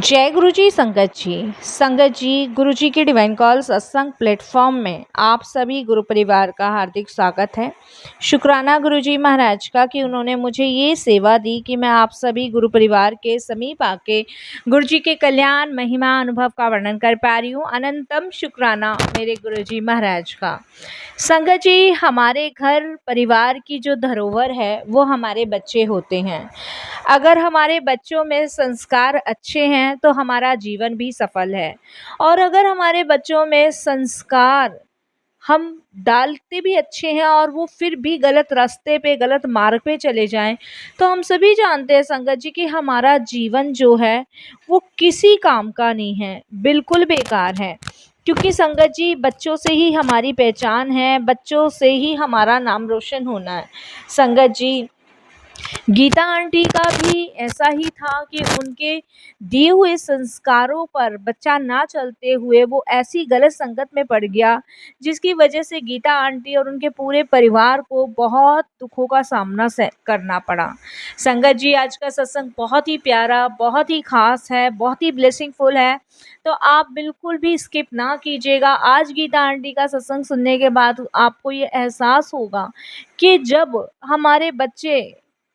जय गुरु जी संगत जी गुरु जी की डिवाइन कॉल सत्संग प्लेटफॉर्म में आप सभी गुरु परिवार का हार्दिक स्वागत है। शुक्राना गुरु जी महाराज का कि उन्होंने मुझे ये सेवा दी कि मैं आप सभी गुरु परिवार के समीप आके गुरु जी के कल्याण महिमा अनुभव का वर्णन कर पा रही हूँ। अनंतम शुक्राना मेरे गुरु जी महाराज का। संगत जी, हमारे घर परिवार की जो धरोहर है वो हमारे बच्चे होते हैं। अगर हमारे बच्चों में संस्कार अच्छे हैं तो हमारा जीवन भी सफल है, और अगर हमारे बच्चों में संस्कार हम डालते भी अच्छे हैं और वो फिर भी गलत रास्ते पे गलत मार्ग पे चले जाएं, तो हम सभी जानते हैं संगत जी कि हमारा जीवन जो है वो किसी काम का नहीं है, बिल्कुल बेकार है। क्योंकि संगत जी, बच्चों से ही हमारी पहचान है, बच्चों से ही हमारा नाम रोशन होना है। संगत जी, गीता आंटी का भी ऐसा ही था कि उनके दिए हुए संस्कारों पर बच्चा ना चलते हुए वो ऐसी गलत संगत में पड़ गया, जिसकी वजह से गीता आंटी और उनके पूरे परिवार को बहुत दुखों का सामना करना पड़ा। संगत जी, आज का सत्संग बहुत ही प्यारा, बहुत ही खास है, बहुत ही ब्लेसिंगफुल है, तो आप बिल्कुल भी स्किप ना कीजिएगा। आज गीता आंटी का सत्संग सुनने के बाद आपको ये एहसास होगा कि जब हमारे बच्चे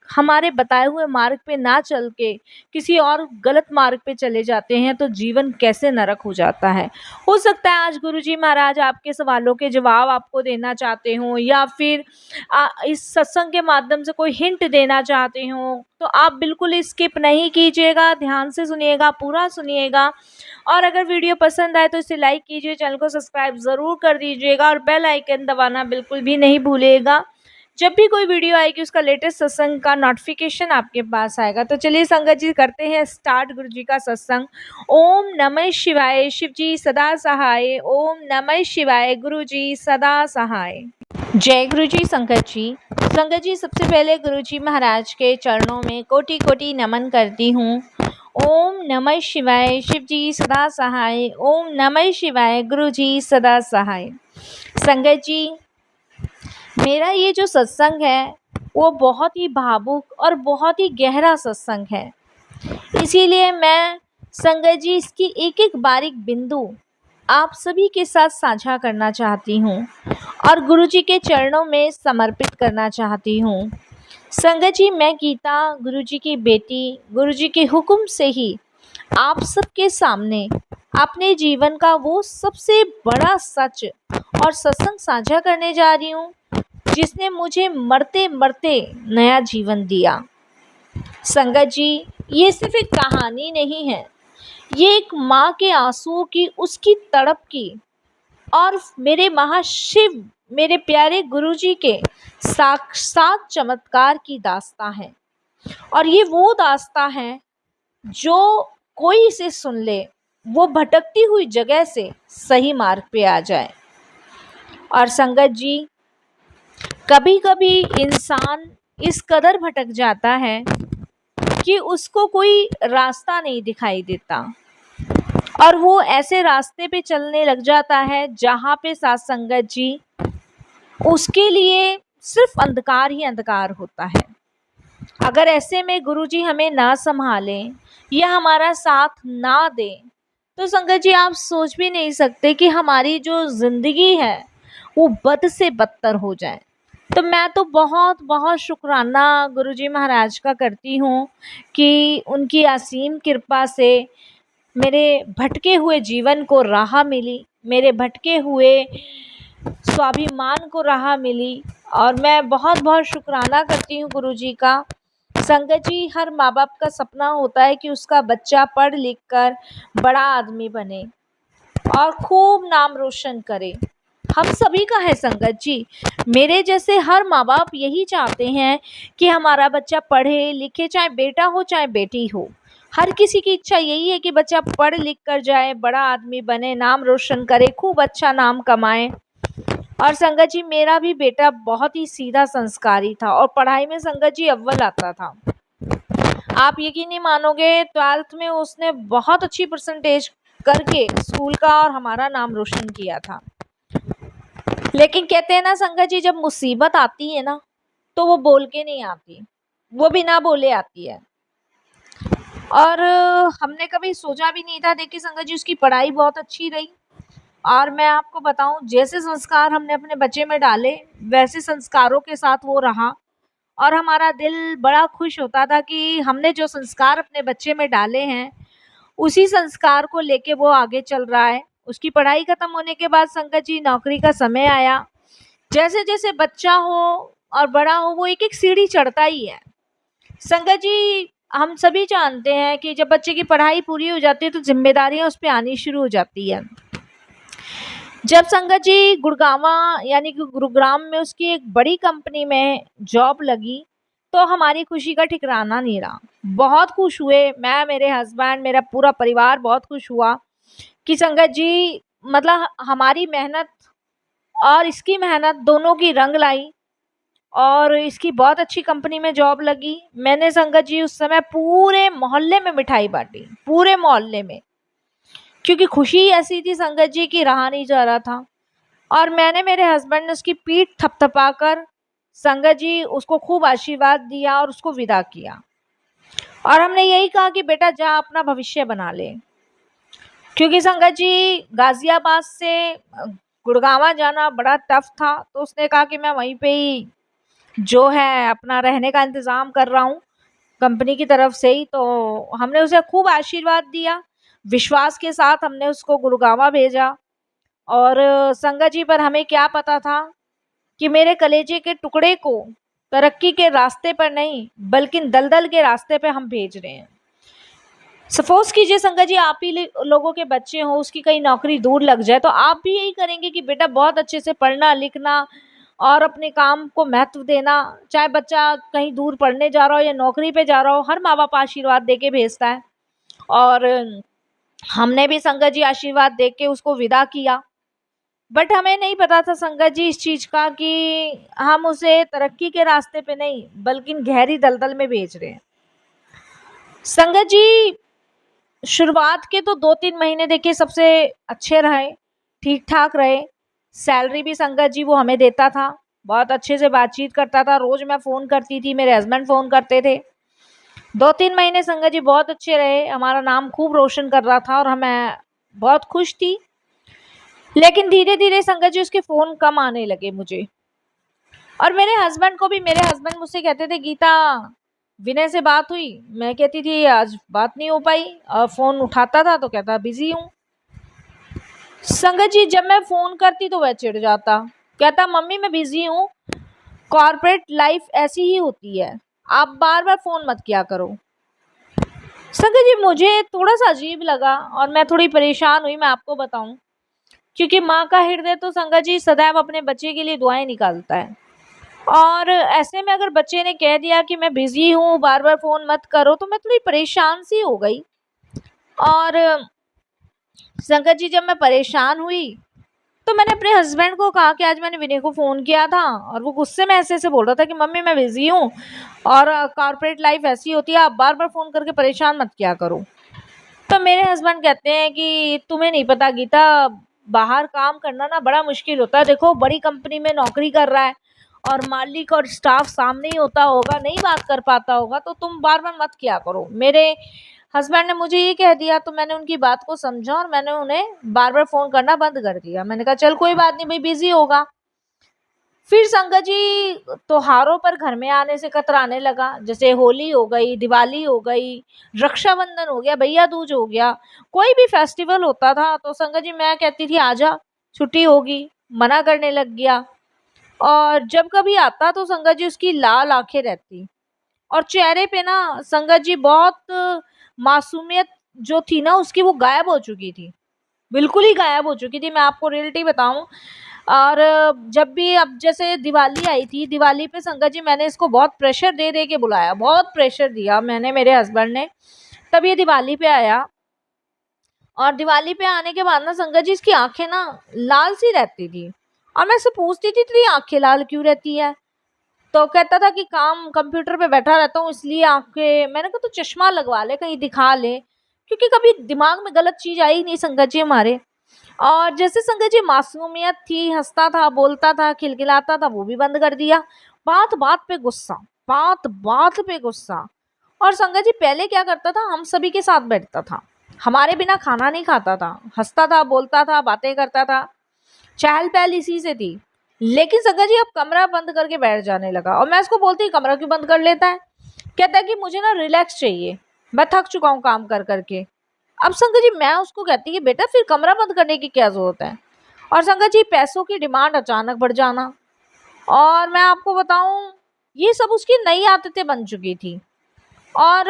हमारे बताए हुए मार्ग पे ना चल के किसी और गलत मार्ग पे चले जाते हैं तो जीवन कैसे नरक हो जाता है। हो सकता है आज गुरुजी महाराज आपके सवालों के जवाब आपको देना चाहते हो, या फिर इस सत्संग के माध्यम से कोई हिंट देना चाहते हो, तो आप बिल्कुल स्किप नहीं कीजिएगा, ध्यान से सुनिएगा, पूरा सुनिएगा। और अगर वीडियो पसंद आए तो इसे लाइक कीजिए, चैनल को सब्सक्राइब ज़रूर कर दीजिएगा और बेल आइकन दबाना बिल्कुल भी नहीं भूलिएगा। जब भी कोई वीडियो आएगी उसका लेटेस्ट सत्संग का नोटिफिकेशन आपके पास आएगा। तो चलिए संगत जी, करते हैं स्टार्ट गुरु जी का सत्संग। ओम नमः शिवाय, शिव जी सदा सहाय। ओम नमः शिवाय, गुरु जी सदा सहाय। जय गुरु जी संगत जी। संगत जी, सबसे पहले गुरु जी महाराज के चरणों में कोटि कोटि नमन करती हूँ। ओम नमः शिवाय, शिव जी सदा सहाय। ओम नमः शिवाय, गुरु जी सदा सहाय। संगत जी, मेरा ये जो सत्संग है वो बहुत ही भावुक और बहुत ही गहरा सत्संग है, इसीलिए मैं संगत जी इसकी एक एक बारीक बिंदु आप सभी के साथ साझा करना चाहती हूँ और गुरु जी के चरणों में समर्पित करना चाहती हूँ। संगत जी, मैं गीता गुरु जी की बेटी, गुरु जी के हुक्म से ही आप सबके सामने अपने जीवन का वो सबसे बड़ा सच और सत्संग साझा करने जा रही हूँ जिसने मुझे मरते मरते नया जीवन दिया। संगत जी, ये सिर्फ एक कहानी नहीं है, ये एक माँ के आंसुओं की, उसकी तड़प की और मेरे महाशिव, मेरे प्यारे गुरुजी के साक्षात चमत्कार की दास्तां है। और ये वो दास्तां है जो कोई इसे सुन ले वो भटकती हुई जगह से सही मार्ग पे आ जाए। और संगत जी, कभी कभी इंसान इस कदर भटक जाता है कि उसको कोई रास्ता नहीं दिखाई देता और वो ऐसे रास्ते पे चलने लग जाता है जहाँ पे साथ संगत जी उसके लिए सिर्फ अंधकार ही अंधकार होता है। अगर ऐसे में गुरुजी हमें ना संभालें या हमारा साथ ना दें तो संगत जी, आप सोच भी नहीं सकते कि हमारी जो ज़िंदगी है वो बद से बदतर हो जाए। तो मैं तो बहुत बहुत शुक्राना गुरुजी महाराज का करती हूँ कि उनकी असीम कृपा से मेरे भटके हुए जीवन को राह मिली, मेरे भटके हुए स्वाभिमान को राह मिली, और मैं बहुत बहुत शुक्राना करती हूँ गुरुजी का। संगत जी, हर माँ बाप का सपना होता है कि उसका बच्चा पढ़ लिख कर बड़ा आदमी बने और खूब नाम रोशन करे। हम सभी का है संगत जी, मेरे जैसे हर माँ बाप यही चाहते हैं कि हमारा बच्चा पढ़े लिखे, चाहे बेटा हो चाहे बेटी हो। हर किसी की इच्छा यही है कि बच्चा पढ़ लिख कर जाए, बड़ा आदमी बने, नाम रोशन करे, खूब अच्छा नाम कमाए। और संगत जी, मेरा भी बेटा बहुत ही सीधा संस्कारी था और पढ़ाई में संगत जी अव्वल आता था। आप यकीन नहीं मानोगे, 12th में उसने बहुत अच्छी परसेंटेज करके स्कूल का और हमारा नाम रोशन किया था। लेकिन कहते हैं ना संगत जी, जब मुसीबत आती है ना तो वो बोल के नहीं आती, वो बिना बोले आती है। और हमने कभी सोचा भी नहीं था। देखिए संगत जी, उसकी पढ़ाई बहुत अच्छी रही। और मैं आपको बताऊं, जैसे संस्कार हमने अपने बच्चे में डाले, वैसे संस्कारों के साथ वो रहा। और हमारा दिल बड़ा खुश होता था कि हमने जो संस्कार अपने बच्चे में डाले हैं, उसी संस्कार को लेके वो आगे चल रहा है। उसकी पढ़ाई खत्म होने के बाद संगत जी नौकरी का समय आया। जैसे जैसे बच्चा हो और बड़ा हो, वो एक एक सीढ़ी चढ़ता ही है। संगत जी, हम सभी जानते हैं कि जब बच्चे की पढ़ाई पूरी हो जाती है तो जिम्मेदारियां उस पर आनी शुरू हो जाती है। जब संगत जी गुड़गावा यानी कि गुरुग्राम में उसकी एक बड़ी कंपनी में जॉब लगी, तो हमारी खुशी का ठिकाना नहीं रहा। बहुत खुश हुए, मैं, मेरे हस्बैंड, मेरा पूरा परिवार बहुत खुश हुआ कि संगत जी, मतलब हमारी मेहनत और इसकी मेहनत दोनों की रंग लाई और इसकी बहुत अच्छी कंपनी में जॉब लगी। मैंने संगत जी उस समय पूरे मोहल्ले में मिठाई बांटी, पूरे मोहल्ले में, क्योंकि खुशी ऐसी थी संगत जी की रहा नहीं जा रहा था। और मैंने, मेरे हस्बैंड ने उसकी पीठ थपथपाकर संगत जी उसको खूब आशीर्वाद दिया और उसको विदा किया। और हमने यही कहा कि बेटा जा, अपना भविष्य बना ले। क्योंकि संगत जी गाजियाबाद से गुड़गावा जाना बड़ा टफ था, तो उसने कहा कि मैं वहीं पे ही जो है अपना रहने का इंतज़ाम कर रहा हूँ कंपनी की तरफ से ही। तो हमने उसे खूब आशीर्वाद दिया, विश्वास के साथ हमने उसको गुड़गावा भेजा। और संगत जी, पर हमें क्या पता था कि मेरे कलेजे के टुकड़े को तरक्की के रास्ते पर नहीं, बल्कि दलदल के रास्ते पे हम भेज रहे हैं। सपोज कीजिए संगत जी, आप ही लोगों के बच्चे हो, उसकी कहीं नौकरी दूर लग जाए, तो आप भी यही करेंगे कि बेटा बहुत अच्छे से पढ़ना लिखना और अपने काम को महत्व देना। चाहे बच्चा कहीं दूर पढ़ने जा रहा हो या नौकरी पे जा रहा हो, हर माँ बाप आशीर्वाद दे के भेजता है। और हमने भी संगत जी आशीर्वाद दे के उसको विदा किया। बट हमें नहीं पता था संगत जी इस चीज़ का कि हम उसे तरक्की के रास्ते पे नहीं, बल्कि गहरी दलदल में भेज रहे हैं। संगत जी, शुरुआत के तो 2-3 महीने देखिए सबसे अच्छे रहे, ठीक ठाक रहे। सैलरी भी संगत जी वो हमें देता था, बहुत अच्छे से बातचीत करता था। रोज मैं फ़ोन करती थी, मेरे हस्बैंड फ़ोन करते थे। 2-3 महीने संगत जी बहुत अच्छे रहे, हमारा नाम खूब रोशन कर रहा था और मैं बहुत खुश थी। लेकिन धीरे धीरे संगत जी उसके फ़ोन कम आने लगे मुझे। और मेरे हस्बैंड को भी, मेरे हस्बैंड मुझसे कहते थे, गीता, विनय से बात हुई? मैं कहती थी आज बात नहीं हो पाई। और फ़ोन उठाता था तो कहता बिजी हूँ। संगत जी, जब मैं फ़ोन करती तो वह चिढ़ जाता, कहता मम्मी मैं बिजी हूँ, कॉर्पोरेट लाइफ ऐसी ही होती है, आप बार बार फ़ोन मत किया करो। संगत जी, मुझे थोड़ा सा अजीब लगा और मैं थोड़ी परेशान हुई, मैं आपको बताऊं, क्योंकि माँ का हृदय तो संगत जी सदैव अपने बच्चे के लिए दुआएं निकालता है। और ऐसे में अगर बच्चे ने कह दिया कि मैं बिजी हूँ, बार बार फ़ोन मत करो, तो मैं थोड़ी परेशान सी हो गई। और संगत जी, जब मैं परेशान हुई तो मैंने अपने हस्बैंड को कहा कि आज मैंने विनय को फ़ोन किया था और वो गुस्से में ऐसे ऐसे बोल रहा था कि मम्मी मैं बिजी हूँ और कॉर्पोरेट लाइफ ऐसी होती है, आप बार बार फ़ोन करके परेशान मत किया करो। तो मेरे हस्बैंड कहते हैं कि तुम्हें नहीं पता गीता, बाहर काम करना ना बड़ा मुश्किल होता है। देखो बड़ी कंपनी में नौकरी कर रहा है और मालिक और स्टाफ सामने ही होता होगा, नहीं बात कर पाता होगा, तो तुम बार बार मत किया करो। मेरे हस्बैंड ने मुझे ये कह दिया तो मैंने उनकी बात को समझा और मैंने उन्हें बार बार फ़ोन करना बंद कर दिया। मैंने कहा चल कोई बात नहीं भाई, बिजी होगा। फिर संगत जी त्योहारों पर घर में आने से कतराने लगा। जैसे होली हो गई, दिवाली हो गई, रक्षाबंधन हो गया, भैया दूज हो गया, कोई भी फेस्टिवल होता था तो संगत जी मैं कहती थी आजा, छुट्टी होगी, मना करने लग गया। और जब कभी आता तो संगत जी उसकी लाल आंखें रहती और चेहरे पे ना संगत जी बहुत मासूमियत जो थी ना उसकी, वो गायब हो चुकी थी, बिल्कुल ही गायब हो चुकी थी। मैं आपको रियलिटी बताऊं, और जब भी अब जैसे दिवाली आई थी, दिवाली पे संगत जी मैंने इसको बहुत प्रेशर दे दे के बुलाया, बहुत प्रेशर दिया मैंने, मेरे हस्बैंड ने, तब ये दिवाली पे आया। और दिवाली पे आने के बाद ना संगत जी इसकी आंखें ना लाल सी रहती थी और मैं इससे पूछती थी तेरी आंखें लाल क्यों रहती है? तो कहता था कि काम कंप्यूटर पे बैठा रहता हूँ इसलिए आंखें। मैंने कहा तो चश्मा लगवा ले, कहीं दिखा ले, क्योंकि कभी दिमाग में गलत चीज आई नहीं संगत जी हमारे। और जैसे संगत जी मासूमियत थी, हंसता था, बोलता था, खिलखिलाता था, वो भी बंद कर दिया। बात बात पे गुस्सा, बात बात पे गुस्सा। और संगत जी पहले क्या करता था, हम सभी के साथ बैठता था, हमारे बिना खाना नहीं खाता था, हंसता था, बोलता था, बातें करता था, चहल पहल इसी से थी। लेकिन संगत जी अब कमरा बंद करके बैठ जाने लगा। और मैं उसको बोलती, कमरा क्यों बंद कर लेता है? कहता है कि मुझे ना रिलैक्स चाहिए, मैं थक चुका हूँ काम कर करके। अब संगत जी मैं उसको कहती कि बेटा फिर कमरा बंद करने की क्या जरूरत है? और संगत जी पैसों की डिमांड अचानक बढ़ जाना। और मैं आपको बताऊं, ये सब उसकी नई आदतें बन चुकी थी। और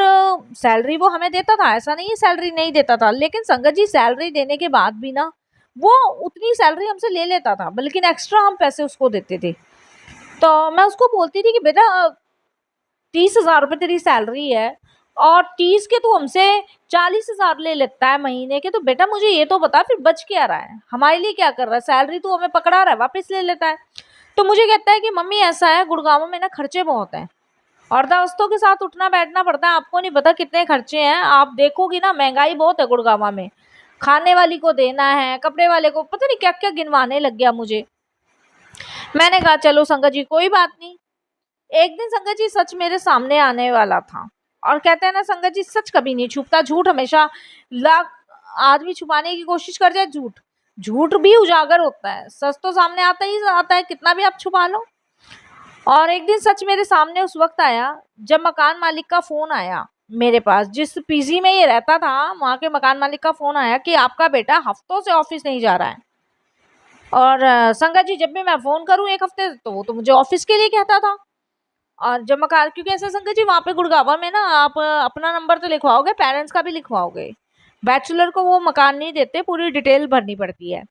सैलरी वो हमें देता था, ऐसा नहीं है सैलरी नहीं देता था, लेकिन संगत जी सैलरी देने के बाद भी ना वो उतनी सैलरी हमसे ले लेता था, बल्कि एक्स्ट्रा हम पैसे उसको देते थे। तो मैं उसको बोलती थी कि बेटा 30,000 रुपये तेरी सैलरी है और 30 के तू हमसे 40,000 ले लेता है महीने के, तो बेटा मुझे ये तो बता फिर बच क्या रहा है, हमारे लिए क्या कर रहा है? सैलरी तू हमें पकड़ा रहा है, वापस ले लेता है। तो मुझे कहता है कि मम्मी ऐसा है, गुड़गांव में ना खर्चे बहुत हैं और दोस्तों के साथ उठना बैठना पड़ता है, आपको नहीं पता कितने खर्चे हैं। आप देखोगी ना महंगाई बहुत है गुड़गांव में, खाने वाली को देना है, कपड़े वाले को, पता नहीं क्या क्या गिनवाने लग गया मुझे। मैंने कहा चलो संगत जी कोई बात नहीं। एक दिन संगत जी सच मेरे सामने आने वाला था। और कहते हैं ना संगत जी, सच कभी नहीं छुपता, झूठ हमेशा लाख आदमी छुपाने की कोशिश कर जाए, झूठ झूठ भी उजागर होता है, सच तो सामने आता ही आता है, कितना भी आप छुपा लो। और एक दिन सच मेरे सामने उस वक्त आया जब मकान मालिक का फोन आया मेरे पास, जिस पीजी में ये रहता था वहां के मकान मालिक का फोन आया कि आपका बेटा हफ्तों से ऑफिस नहीं जा रहा है। और संगत जी जब भी मैं फोन करूं एक हफ्ते तो वो तो मुझे ऑफिस के लिए कहता था। और जब मकान, क्योंकि ऐसा संगत जी वहाँ पे गुड़गावा में ना आप अपना नंबर तो लिखवाओगे, पेरेंट्स का भी लिखवाओगे, बैचलर को वो मकान नहीं देते, पूरी डिटेल भरनी पड़ती है।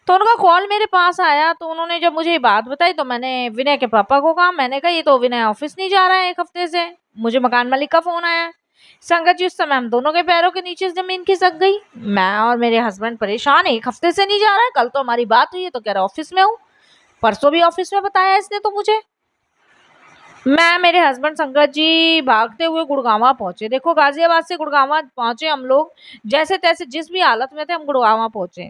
तो उनका कॉल मेरे पास आया, तो उन्होंने जब मुझे ये बात बताई तो मैंने विनय के पापा को कहा, मैंने कहा ये तो विनय ऑफिस नहीं जा रहा है एक हफ्ते से, मुझे मकान मालिक का फोन आया है। संगत जी उस समय हम दोनों के पैरों के नीचे जमीन खिसक गई। मैं और मेरे हस्बैंड परेशान, एक हफ्ते से नहीं जा रहा है, कल तो हमारी बात हुई है तो कह रहा ऑफिस में हूँ, परसों भी ऑफिस में बताया इसने तो मुझे। मैं मेरे हस्बैंड संगत जी भागते हुए गुड़गांवा पहुंचे। देखो गाजियाबाद से गुड़गांवा पहुंचे हम लोग, जैसे तैसे जिस भी हालत में थे हम गुड़गांवा पहुंचे।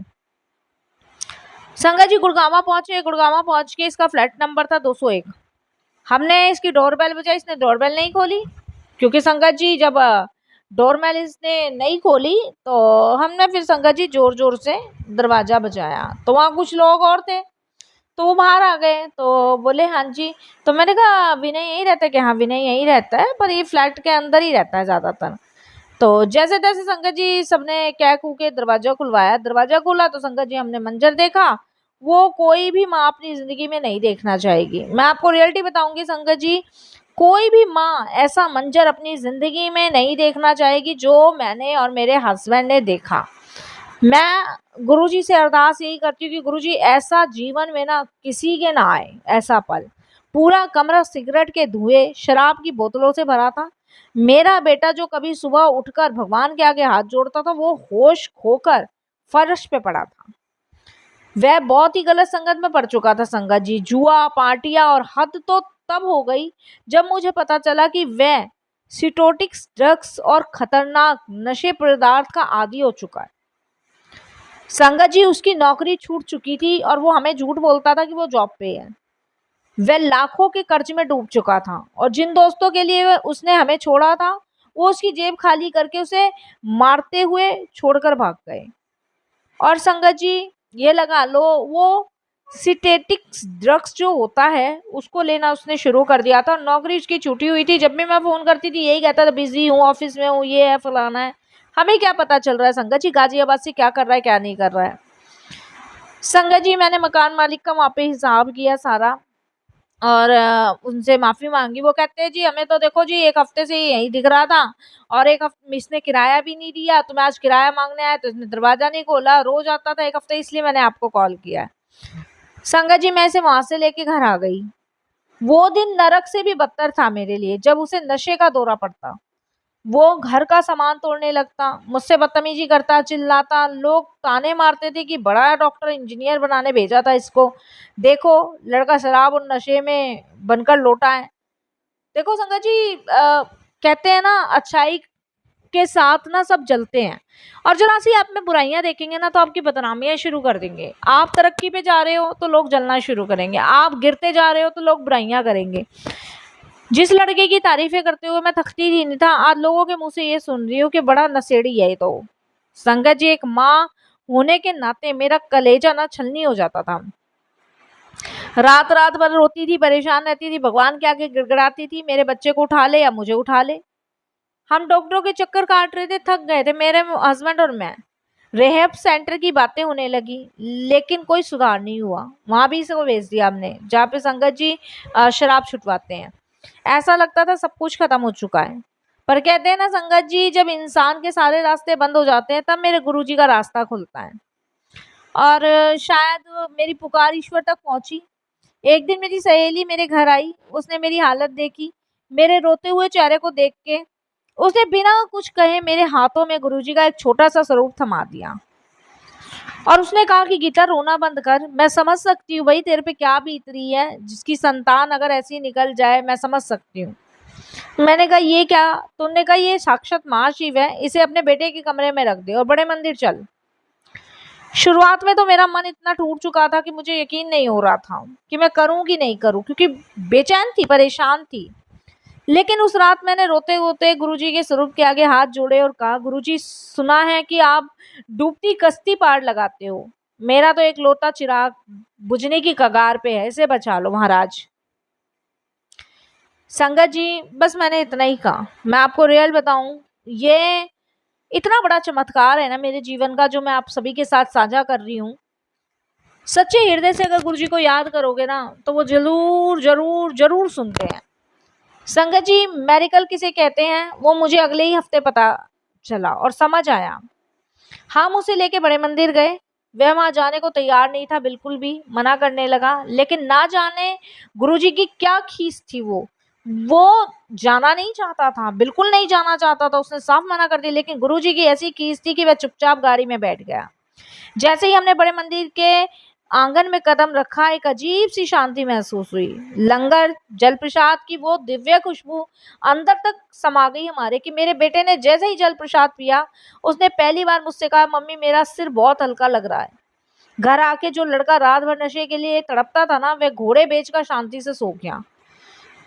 संगत जी गुड़गांवा पहुंचे, गुड़गांवा पहुंच के इसका फ्लैट नंबर था 201। हमने इसकी डोरबेल बजाई, इसने डोरबेल नहीं खोली, क्योंकि संगत जी जब डोरबेल इसने नहीं खोली तो हमने फिर संगत जी जोर जोर से दरवाजा बजाया, तो वहाँ कुछ लोग और थे तो वो बाहर आ गए, तो बोले हाँ जी। तो मैंने कहा विनय यही रहता है? कि हाँ विनय यही रहता है, पर ये फ्लैट के अंदर ही रहता है ज़्यादातर। तो जैसे तैसे संगत जी सबने कह कू के दरवाजा खुलवाया, दरवाजा खोला तो संगत जी हमने मंजर देखा वो कोई भी माँ अपनी ज़िंदगी में नहीं देखना चाहेगी। मैं आपको रियलिटी बताऊंगी संगत जी, कोई भी माँ ऐसा मंजर अपनी ज़िंदगी में नहीं देखना चाहेगी जो मैंने और मेरे हस्बैंड ने देखा। मैं गुरुजी से अरदास यही करती हूँ कि गुरुजी ऐसा जीवन में ना किसी के ना आए ऐसा पल। पूरा कमरा सिगरेट के धुएं, शराब की बोतलों से भरा था। मेरा बेटा जो कभी सुबह उठकर भगवान के आगे हाथ जोड़ता था वो होश खोकर फर्श पे पड़ा था। वह बहुत ही गलत संगत में पड़ चुका था संगत जी, जुआ, पार्टियां, और हद तो तब हो गई जब मुझे पता चला कि वह सिटोटिक्स, ड्रग्स और खतरनाक नशे पदार्थ का आदी हो चुका है। संगत जी उसकी नौकरी छूट चुकी थी और वो हमें झूठ बोलता था कि वो जॉब पे है। वह लाखों के कर्ज में डूब चुका था और जिन दोस्तों के लिए उसने हमें छोड़ा था वो उसकी जेब खाली करके उसे मारते हुए छोड़कर भाग गए। और संगत जी ये लगा लो वो सिंथेटिक्स ड्रग्स जो होता है उसको लेना उसने शुरू कर दिया था। नौकरी उसकी छूटी हुई थी, जब भी मैं फोन करती थी यही कहता था बिजी हूँ, ऑफिस में हूँ, ये है फलाना है। हमें क्या पता चल रहा है संगत जी गाजियाबाद से क्या कर रहा है क्या नहीं कर रहा है। संगत जी मैंने मकान मालिक का वहाँ पे हिसाब किया सारा और उनसे माफ़ी मांगी। वो कहते हैं जी हमें तो देखो जी एक हफ्ते से यही दिख रहा था और एक हफ्ते इसने किराया भी नहीं दिया, तो मैं आज किराया मांगने आया तो इसने दरवाज़ा नहीं खोला, रोज आता था एक हफ्ते, इसलिए मैंने आपको कॉल किया है। संगत जी मैं इसे वहाँ से लेके घर आ गई। वो दिन नरक से भी बदतर था मेरे लिए जब उसे नशे का दौरा पड़ता। वो घर का सामान तोड़ने लगता, मुझसे बदतमीजी करता, चिल्लाता, लोग ताने मारते थे कि बड़ा डॉक्टर इंजीनियर बनाने भेजा था इसको, देखो लड़का शराब और नशे में बनकर लौटा है। देखो संगत जी कहते हैं ना अच्छाई के साथ ना सब जलते हैं, और जरा सी आप में बुराइयां देखेंगे ना तो आपकी बदनामियां शुरू कर देंगे। आप तरक्की पे जा रहे हो तो लोग जलना शुरू करेंगे, आप गिरते जा रहे हो तो लोग बुराइयां करेंगे। जिस लड़के की तारीफें करते हुए मैं थकती ही नहीं था, आज लोगों के मुंह से ये सुन रही हूँ कि बड़ा नशेड़ी है ये तो। संगत जी, एक माँ होने के नाते मेरा कलेजा ना छलनी हो जाता था। रात रात भर रोती थी, परेशान रहती थी, भगवान के आगे गिड़गिड़ाती थी, मेरे बच्चे को उठा ले या मुझे उठा ले। हम डॉक्टरों के चक्कर काट रहे थे, थक गए थे मेरे हस्बैंड और मैं। रेहब सेंटर की बातें होने लगी, लेकिन कोई सुधार नहीं हुआ। वहां भी इसको भेज दिया हमने, जहाँ पे संगत जी शराब छुटवाते हैं। ऐसा लगता था सब कुछ खत्म हो चुका है। पर कहते हैं ना संगत जी, जब इंसान के सारे रास्ते बंद हो जाते हैं तब मेरे गुरुजी का रास्ता खुलता है। और शायद मेरी पुकार ईश्वर तक पहुंची। एक दिन मेरी सहेली मेरे घर आई, उसने मेरी हालत देखी। मेरे रोते हुए चेहरे को देख के उसने बिना कुछ कहे मेरे हाथों में गुरुजी का एक छोटा सा स्वरूप थमा दिया और उसने कहा कि गीता, रोना बंद कर। मैं समझ सकती हूँ भाई तेरे पे क्या बीत रही है, जिसकी संतान अगर ऐसी निकल जाए, मैं समझ सकती हूँ। मैंने कहा ये क्या? तो उन्होंने कहा ये साक्षात महाशिव है, इसे अपने बेटे के कमरे में रख दे और बड़े मंदिर चल। शुरुआत में तो मेरा मन इतना टूट चुका था कि मुझे यकीन नहीं हो रहा था कि मैं करूं कि नहीं करूं, क्योंकि बेचैन थी, परेशान थी। लेकिन उस रात मैंने रोते रोते गुरुजी के स्वरूप के आगे हाथ जोड़े और कहा, गुरुजी, सुना है कि आप डूबती कश्ती पार लगाते हो। मेरा तो एक लौता चिराग बुझने की कगार पे है, इसे बचा लो महाराज। संगत जी, बस मैंने इतना ही कहा। मैं आपको रियल बताऊं, ये इतना बड़ा चमत्कार है ना मेरे जीवन का, जो मैं आप सभी के साथ साझा कर रही हूँ। सच्चे हृदय से अगर गुरुजी को याद करोगे ना, तो वो जरूर जरूर जरूर सुनते हैं। संगत जी, मेरिकल किसे कहते हैं वो मुझे अगले ही हफ्ते पता चला और समझ आया। हम उसे लेके बड़े मंदिर गए। वह वहां जाने को तैयार नहीं था, बिल्कुल भी मना करने लगा। लेकिन ना जाने गुरुजी की क्या खीस थी, वो जाना नहीं चाहता था, बिल्कुल नहीं जाना चाहता था, उसने साफ मना कर दिया। लेकिन गुरुजी की ऐसी खीस थी कि वह चुपचाप गाड़ी में बैठ गया। जैसे ही हमने बड़े मंदिर के आंगन में कदम रखा, एक अजीब सी शांति महसूस हुई। लंगर, जल प्रसाद की वो दिव्य खुशबू अंदर तक समा गई हमारे, कि मेरे बेटे ने जैसे ही जल प्रसाद पिया, उसने पहली बार मुझसे कहा, मम्मी मेरा सिर बहुत हल्का लग रहा है। घर आके जो लड़का रात भर नशे के लिए तड़पता था ना, वह घोड़े बेचकर शांति से सो गया।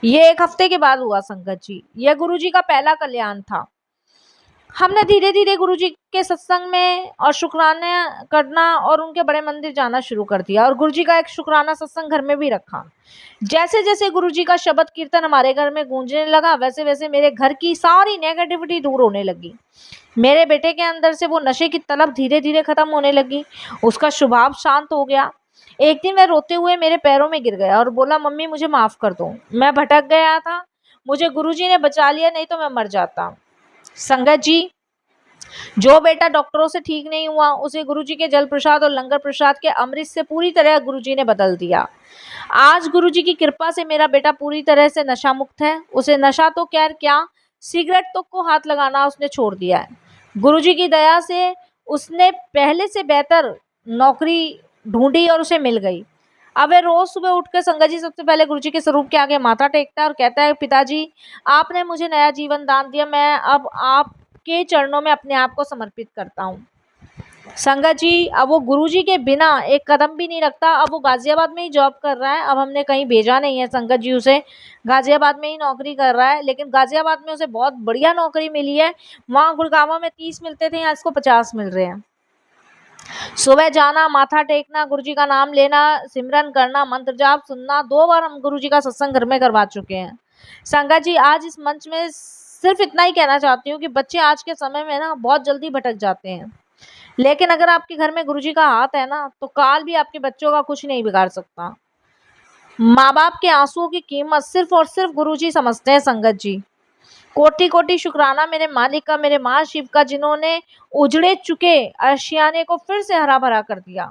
ये एक हफ्ते के बाद हुआ संगत जी। यह गुरुजी का पहला कल्याण था। हमने धीरे धीरे गुरुजी के सत्संग में और शुक्राना करना और उनके बड़े मंदिर जाना शुरू कर दिया, और गुरुजी का एक शुक्राना सत्संग घर में भी रखा। जैसे जैसे गुरुजी का शब्द कीर्तन हमारे घर में गूंजने लगा, वैसे वैसे मेरे घर की सारी नेगेटिविटी दूर होने लगी। मेरे बेटे के अंदर से वो नशे की तलब धीरे धीरे खत्म होने लगी। उसका स्वभाव शांत हो गया। एक दिन वह रोते हुए मेरे पैरों में गिर गया और बोला, मम्मी मुझे माफ कर दो, मैं भटक गया था, मुझे गुरुजी ने बचा लिया, नहीं तो मैं मर जाता। संगत जी, जो बेटा डॉक्टरों से ठीक नहीं हुआ, उसे गुरुजी के जल प्रसाद और लंगर प्रसाद के अमृत से पूरी तरह गुरुजी ने बदल दिया। आज गुरुजी की कृपा से मेरा बेटा पूरी तरह से नशा मुक्त है। उसे नशा तो खैर क्या, सिगरेट तक को हाथ लगाना उसने छोड़ दिया है। गुरुजी की दया से उसने पहले से बेहतर नौकरी ढूंढी और उसे मिल गई। अब वह रोज सुबह उठकर संगत जी सबसे पहले गुरुजी के स्वरूप के आगे माथा टेकता है और कहता है, पिताजी आपने मुझे नया जीवन दान दिया, मैं अब आपके चरणों में अपने आप को समर्पित करता हूँ। संगत जी, अब वो गुरुजी के बिना एक कदम भी नहीं रखता। अब वो गाजियाबाद में ही जॉब कर रहा है। अब हमने कहीं भेजा नहीं है संगत जी उसे, गाजियाबाद में ही नौकरी कर रहा है। लेकिन गाजियाबाद में उसे बहुत बढ़िया नौकरी मिली है। वहाँ गुड़गांव में 30 मिलते थे, यहाँ इसको 50 मिल रहे हैं। सुबह जाना, माथा टेकना, गुरुजी का नाम लेना, सिमरन करना, मंत्र जाप सुनना, 2 बार हम गुरुजी का सत्संग घर में करवा चुके हैं। संगत जी, आज इस मंच में सिर्फ इतना ही कहना चाहती हूँ कि बच्चे आज के समय में ना बहुत जल्दी भटक जाते हैं। लेकिन अगर आपके घर में गुरुजी का हाथ है ना, तो काल भी आपके बच्चों का कुछ नहीं बिगाड़ सकता। माँ बाप के आंसुओं की कीमत सिर्फ और सिर्फ गुरुजी समझते हैं संगत जी। कोटि कोटि शुक्राना मेरे मालिक का, मेरे महाशिव का, जिन्होंने उजड़े चुके आशियाने को फिर से हरा भरा कर दिया।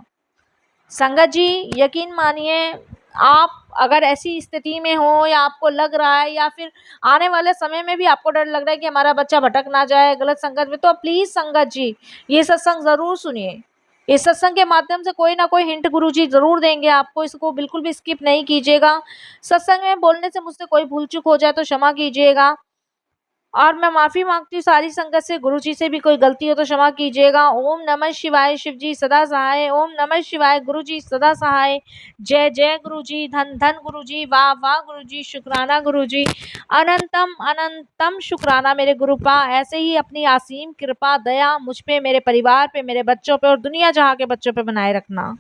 संगत जी, यकीन मानिए, आप अगर ऐसी स्थिति में हो, या आपको लग रहा है, या फिर आने वाले समय में भी आपको डर लग रहा है कि हमारा बच्चा भटक ना जाए गलत संगत में, तो प्लीज संगत जी ये सत्संग जरूर सुनिए। इस सत्संग के माध्यम से कोई ना कोई हिंट गुरुजी जरूर देंगे आपको, इसको बिल्कुल भी स्किप नहीं कीजिएगा। सत्संग में बोलने से मुझसे कोई भूल चूक हो जाए तो क्षमा कीजिएगा। और मैं माफ़ी माँगती हूँ सारी संगत से, गुरु जी से भी कोई गलती हो तो क्षमा कीजिएगा। ओम नमः शिवाय, शिव जी सदा सहाय। ओम नमः शिवाय, गुरु जी सदा सहाय। जय जय गुरु जी, धन धन गुरु जी, वाह वाह गुरु जी, शुक्राना गुरु जी, अनंतम अनंतम शुक्राना मेरे गुरुपा। ऐसे ही अपनी असीम कृपा दया मुझ पे, मेरे परिवार पे, मेरे बच्चों पे और दुनिया जहाँ के बच्चों पे बनाए रखना।